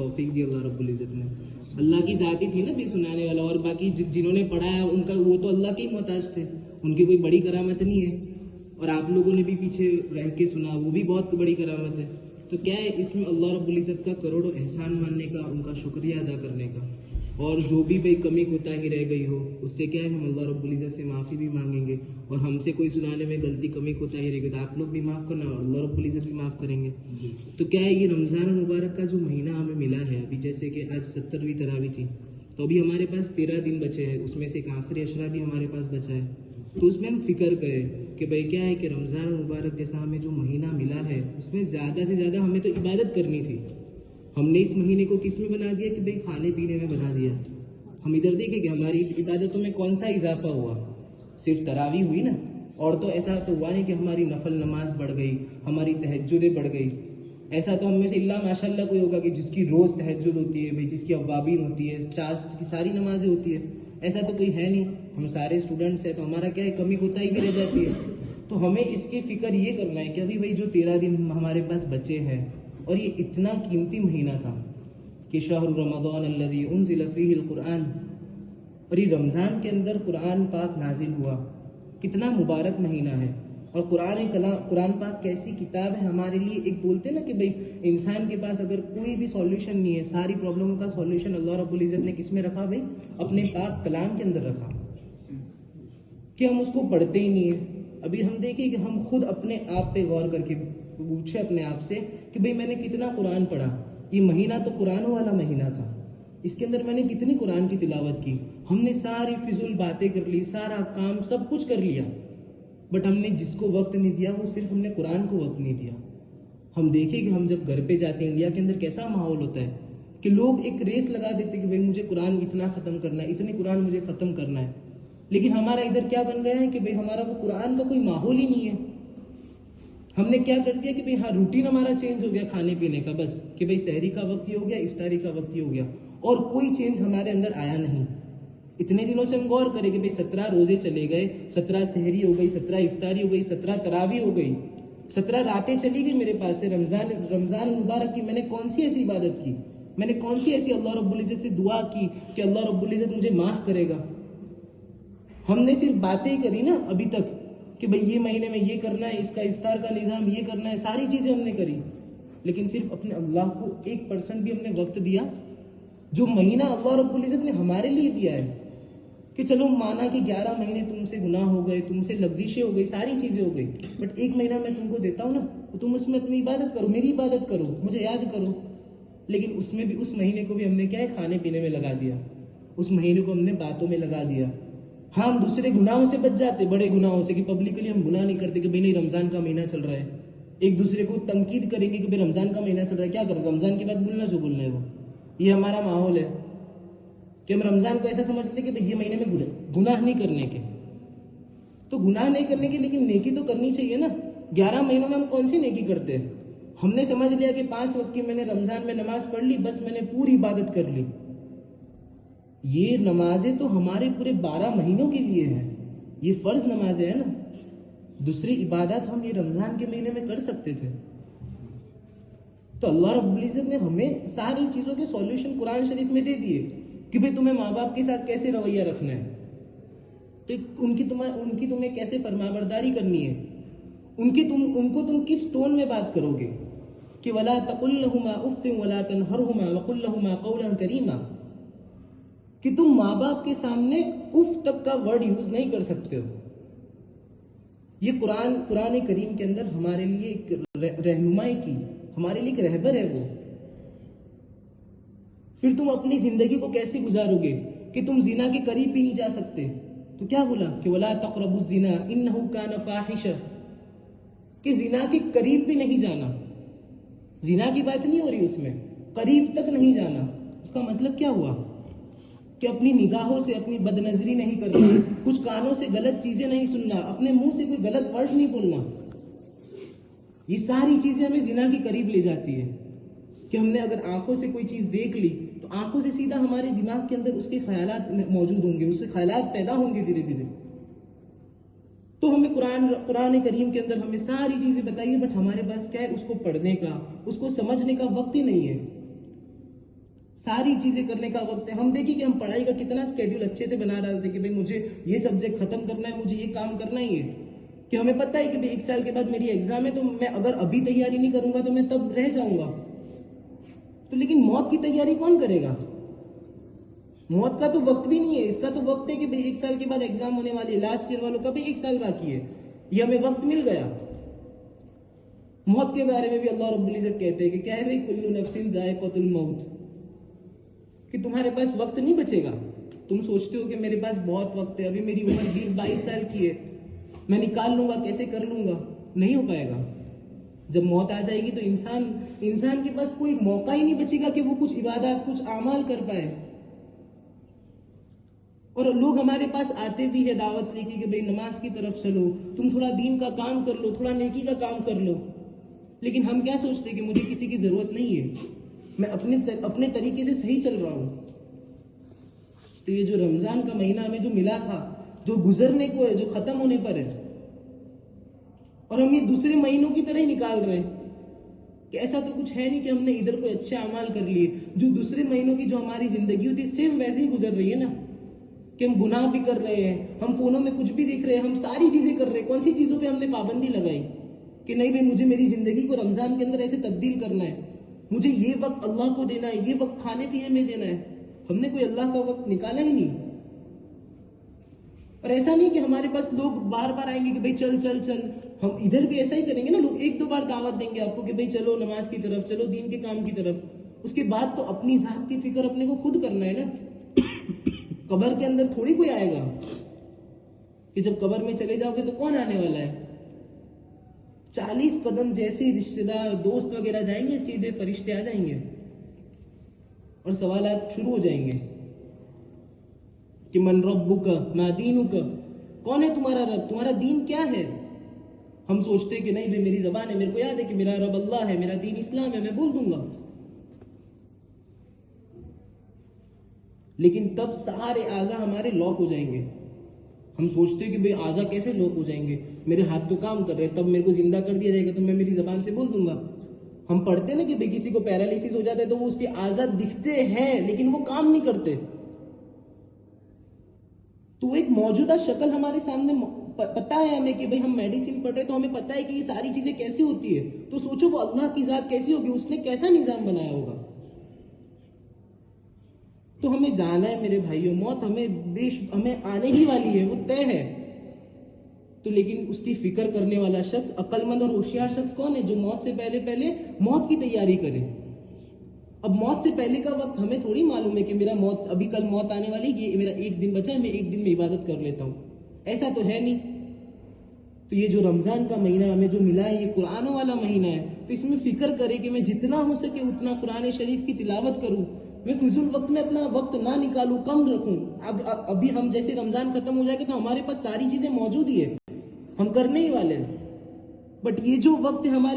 तौफीक दी अल्लाह रब्बुल इज़्ज़त ने। अल्लाह की ज़ात ही थी ना भी सुनाने वाला, और बाकी जिन्होंने पढ़ा है उनका वो तो अल्लाह के ही मोहताज थे, उनकी कोई बड़ी करामत नहीं है। और आप लोगों ने भी पीछे रह के सुना, वो भी बहुत बड़ी करामत है। तो क्या है इसमें अल्लाह रब्बुल इज़्ज़त का करोड़ों एहसान मानने का, उनका शुक्रिया अदा करने का। और जो भी भाई कमी कोताही रह गई हो उससे क्या है हम अल्लाह रब्बुल इज़्ज़त से माफ़ी भी मांगेंगे, और हमसे कोई सुनाने में गलती कमी कोताही रह गई तो आप लोग भी माफ़ करना और अल्लाह रब्बुल इज़्ज़त भी माफ़ करेंगे। तो क्या है ये रमज़ान मुबारक का जो महीना हमें मिला है अभी, जैसे कि आज 70वीं तरावी थी, तो अभी हमारे पास 13 दिन बचे हैं, उसमें से एक आखिरी अशरा भी हमारे पास बचा है। तो उसमें हम फिक्र करें कि भाई क्या है कि रमज़ान मुबारक जैसा हमें जो महीना मिला है उसमें ज़्यादा से ज़्यादा हमें तो इबादत करनी थी। हमने इस महीने को किस में बना दिया कि भाई खाने पीने में बना दिया। हम इधर देखें कि हमारी इबादतों में कौन सा इजाफा हुआ, सिर्फ तरावी हुई ना, और तो ऐसा तो हुआ नहीं कि हमारी नफल नमाज बढ़ गई, हमारी तहज्जुदें बढ़ गई। ऐसा तो हम में से इल्ला माशाल्लाह कोई होगा कि जिसकी रोज़ तहज्जुद होती है भाई, जिसकी अवाबीन होती है, चाश की सारी नमाजें होती है, ऐसा तो कोई है नहीं। हम सारे स्टूडेंट्स हैं तो हमारा क्या है कमी कोताही भी रह जाती है। तो हमें इसकी फ़िक्र ये करना है कि अभी भाई जो 13 दिन हमारे पास बचे हैं, और ये इतना कीमती महीना था कि शहर रमज़ान अल्लज़ी उन्ज़िल फ़ीहिल कुरान, और ये रमज़ान के अंदर कुरान पाक नाजिल हुआ, कितना मुबारक महीना है। और कुरान पाक कैसी किताब है हमारे लिए। एक बोलते हैं ना कि भाई इंसान के पास अगर कोई भी सॉल्यूशन नहीं है, सारी प्रॉब्लमों का सॉल्यूशन अल्लाह रब्बुल इज़्ज़त ने किस में रखा भाई, अपने पाक कलाम के अंदर रखा, कि हम उसको पढ़ते ही नहीं है। अभी हम देखें कि हम खुद अपने आप पे गौर करके पूछे अपने आप से कि भाई मैंने कितना कुरान पढ़ा। ये महीना तो कुरान वाला महीना था, इसके अंदर मैंने कितनी कुरान की तिलावत की। हमने सारी फिजूल बातें कर ली, सारा काम सब कुछ कर लिया, बट हमने जिसको वक्त नहीं दिया वो सिर्फ हमने कुरान को वक्त नहीं दिया। हम देखें कि हम जब घर पे जाते हैं इंडिया के अंदर कैसा माहौल होता है कि लोग एक रेस लगा देते कि भाई मुझे कुरान इतना ख़त्म करना है, इतनी कुरान मुझे ख़त्म करना है। लेकिन हमारा इधर क्या बन गया है कि भाई हमारा वो कुरान का कोई माहौल ही नहीं है। हमने क्या कर दिया कि भाई हाँ रूटीन हमारा चेंज हो गया खाने पीने का, बस कि भाई सहरी का वक्त ही हो गया, इफ्तारी का वक्त ही हो गया, और कोई चेंज हमारे अंदर आया नहीं। इतने दिनों से हम गौर करें कि भाई 17 रोजे चले गए, 17 सहरी हो गई, 17 इफ्तारी हो गई, 17 तरावी हो गई, 17 रातें चली गई मेरे पास से रमज़ान मुबारक की। मैंने कौन सी ऐसी इबादत की, मैंने कौन सी ऐसी अल्लाह रब्बुल इज़्ज़त से दुआ की कि अल्लाह रब्बुल इज़्ज़त मुझे माफ़ करेगा। हमने सिर्फ बातें ही करी ना अभी तक कि भाई ये महीने में ये करना है, इसका इफ्तार का निज़ाम ये करना है, सारी चीज़ें हमने करी, लेकिन सिर्फ अपने अल्लाह को 1% भी हमने वक्त दिया जो महीना अल्लाह रब्बुल इज़्ज़त ने हमारे लिए दिया है। कि चलो माना कि 11 महीने तुमसे गुनाह हो गए, तुमसे लग्जिशें हो गई, सारी चीज़ें हो गई, बट एक महीना मैं तुमको देता हूँ ना, तो तुम उसमें अपनी इबादत करो, मेरी इबादत करो, मुझे याद करो। लेकिन उसमें भी उस महीने को भी हमने क्या है खाने पीने में लगा दिया, उस महीने को हमने बातों में लगा दिया। हाँ हम दूसरे गुनाहों से बच जाते, बड़े गुनाहों से, कि पब्लिकली हम गुनाह नहीं करते कि भाई नहीं रमज़ान का महीना चल रहा है, एक दूसरे को तनकीद करेंगे कि भाई रमज़ान का महीना चल रहा है, क्या करें रमज़ान की बात बोलना जो बोलना है वो, ये हमारा माहौल है कि हम रमज़ान को ऐसा समझ लेते कि भाई ये महीने में गुनाह नहीं करने के। तो गुनाह नहीं करने की लेकिन नेकी तो करनी चाहिए ना। 11 महीनों में हम कौन सी नेकी करते हैं। हमने समझ लिया कि 5 वक्त की मैंने रमज़ान में नमाज पढ़ ली, बस मैंने पूरी इबादत कर ली। ये नमाजें तो हमारे पूरे 12 महीनों के लिए हैं, ये फ़र्ज नमाजें हैं ना। दूसरी इबादत हम ये रमज़ान के महीने में कर सकते थे। तो अल्लाह रब्बुल इज़्ज़त ने हमें सारी चीज़ों के सॉल्यूशन कुरान शरीफ में दे दिए कि भाई तुम्हें माँ बाप के साथ कैसे रवैया रखना है, तो उनकी तुम्हें कैसे फरमाबरदारी करनी है, उनको तुम किस टोन में बात करोगे, कि वला तकुल लहुमा उफ़्फ़िन वला तनहरहुमा वकुल लहुमा क़ौलन करीमा, कि तुम माँ बाप के सामने उफ तक का वर्ड यूज नहीं कर सकते हो। ये कुरान करीम के अंदर हमारे लिए एक रहनुमाई की, हमारे लिए एक रहबर है वो। फिर तुम अपनी जिंदगी को कैसे गुजारोगे कि तुम जिना के करीब भी नहीं जा सकते, तो क्या बोला कि वला तक़रबुज़ ज़िना इन्नहु कान फ़ाहिशा, कि जिना के करीब भी नहीं जाना। जिना की बात नहीं हो रही उसमें, करीब तक नहीं जाना। उसका मतलब क्या हुआ कि अपनी निगाहों से अपनी बदनजरी नहीं करना, कुछ कानों से गलत चीजें नहीं सुनना, अपने मुंह से कोई गलत वर्ड नहीं बोलना। ये सारी चीजें हमें जिना के करीब ले जाती है कि हमने अगर आंखों से कोई चीज देख ली तो आंखों से सीधा हमारे दिमाग के अंदर उसके ख्यालात मौजूद होंगे, उसके ख्यालात पैदा होंगे धीरे धीरे। तो हमें कुरान करीम के अंदर हमें सारी चीजें बताइए, बट हमारे पास क्या है उसको पढ़ने का, उसको समझने का वक्त ही नहीं है। सारी चीजें करने का वक्त है। हम देखिए कि हम पढ़ाई का कितना स्केड्यूल अच्छे से बना डालते कि भाई मुझे ये सब्जेक्ट खत्म करना है, मुझे ये काम करना ही है, कि हमें पता है कि भाई 1 साल के बाद मेरी एग्जाम है, तो मैं अगर अभी तैयारी नहीं करूंगा तो मैं तब रह जाऊंगा। तो लेकिन मौत की तैयारी कौन करेगा? मौत का तो वक्त भी नहीं है, इसका तो वक्त है कि भाई 1 साल के बाद एग्जाम होने वाली है, लास्ट ईयर वालों का भी 1 साल बाकी है, ये हमें वक्त मिल गया। मौत के बारे में भी अल्लाह रब्बुल इज्जत कहते हैं कि क्या है भाई, कुल्लु नफ्सिन जायक़तुल मौत, कि तुम्हारे पास वक्त नहीं बचेगा। तुम सोचते हो कि मेरे पास बहुत वक्त है, अभी मेरी उम्र 20-22 साल की है, मैं निकाल लूंगा, कैसे कर लूंगा, नहीं हो पाएगा। जब मौत आ जाएगी तो इंसान के पास कोई मौका ही नहीं बचेगा कि वो कुछ इबादत, कुछ आमाल कर पाए। और लोग हमारे पास आते भी है दावत लेके कि भाई नमाज की तरफ चलो, तुम थोड़ा दीन का काम कर लो, थोड़ा नेकी का काम कर लो, लेकिन हम क्या सोचते हैं कि मुझे किसी की जरूरत नहीं है, मैं अपने तरीके से सही चल रहा हूं। तो ये जो रमजान का महीना हमें जो मिला था, जो गुजरने को है, जो खत्म होने पर है, और हम ये दूसरे महीनों की तरह ही निकाल रहे हैं कि ऐसा तो कुछ है नहीं कि हमने इधर कोई अच्छे अमाल कर लिए। जो दूसरे महीनों की जो हमारी जिंदगी होती है सेम वैसे ही गुजर रही है ना, कि हम गुनाह भी कर रहे हैं, हम फोनों में कुछ भी देख रहे हैं, हम सारी चीजें कर रहे हैं। कौन सी चीजों पे हमने पाबंदी लगाई कि नहीं भाई मुझे मेरी जिंदगी को रमजान के अंदर ऐसे तब्दील करना है, मुझे ये वक्त अल्लाह को देना है, ये वक्त खाने पीने में देना है। हमने कोई अल्लाह का वक्त निकाला ही नहीं। और ऐसा नहीं कि हमारे पास लोग बार बार आएंगे कि भाई चल चल चल, हम इधर भी ऐसा ही करेंगे ना, लोग 1-2 बार दावत देंगे आपको कि भाई चलो नमाज की तरफ, चलो दीन के काम की तरफ। उसके बाद तो अपनी जात की फिक्र अपने को खुद करना है ना। कब्र के अंदर थोड़ी कोई आएगा कि जब कब्र में चले जाओगे तो कौन आने वाला है? 40 कदम जैसे रिश्तेदार, दोस्त वगैरह जाएंगे, सीधे फरिश्ते आ जाएंगे और सवालात शुरू हो जाएंगे कि मन रब्बुका मा दीनुका, कौन है तुम्हारा रब, तुम्हारा दीन क्या है? हम सोचते हैं कि नहीं भाई मेरी जबान है, मेरे को याद है कि मेरा रब अल्लाह है, मेरा दीन इस्लाम है, मैं बोल दूंगा। लेकिन तब सारे आज़ा हमारे लॉक हो जाएंगे। हम सोचते हैं कि भाई आज़ा कैसे लॉक हो जाएंगे, मेरे हाथ तो काम कर रहे हैं, तब मेरे को जिंदा कर दिया जाएगा तो मैं मेरी जबान से बोल दूंगा। हम पढ़ते ना कि भाई किसी को पैरालिसिस हो जाता है तो वो उसके आज़ा दिखते हैं लेकिन वो काम नहीं करते। तो एक मौजूदा शक्ल हमारे सामने पता है हमें कि भाई हम मेडिसिन पढ़ रहे तो हमें पता है कि ये सारी चीजें कैसी होती है। तो सोचो वो अल्लाह की जात कैसी होगी, उसने कैसा निजाम बनाया होगा। तो हमें जाना है मेरे भाइयों, मौत हमें आने ही वाली है, वो तय है। तो लेकिन उसकी फिक्र करने वाला शख्स, अक्लमंद और होशियार शख्स कौन है? जो मौत से पहले मौत की तैयारी करे। अब मौत से पहले का वक्त हमें थोड़ी मालूम है कि मेरा मौत, अभी कल मौत आने वाली, ये मेरा 1 दिन बचा है, मैं 1 दिन में इबादत कर लेता हूँ, ऐसा तो है नहीं। तो ये जो रमजान का महीना हमें जो मिला है, ये कुरान वाला महीना है, तो इसमें फिक्र करे कि मैं जितना हो सके उतना कुरान शरीफ की तिलावत करूँ, मैं फिजूल वक्त में अपना वक्त ना निकालूं, कम रखूं। अब अभी हम जैसे रमजान खत्म हो जाएगा तो हमारे पास सारी चीजें मौजूद ही है, हम करने ही वाले हैं। बट ये जो वक्त है हमारे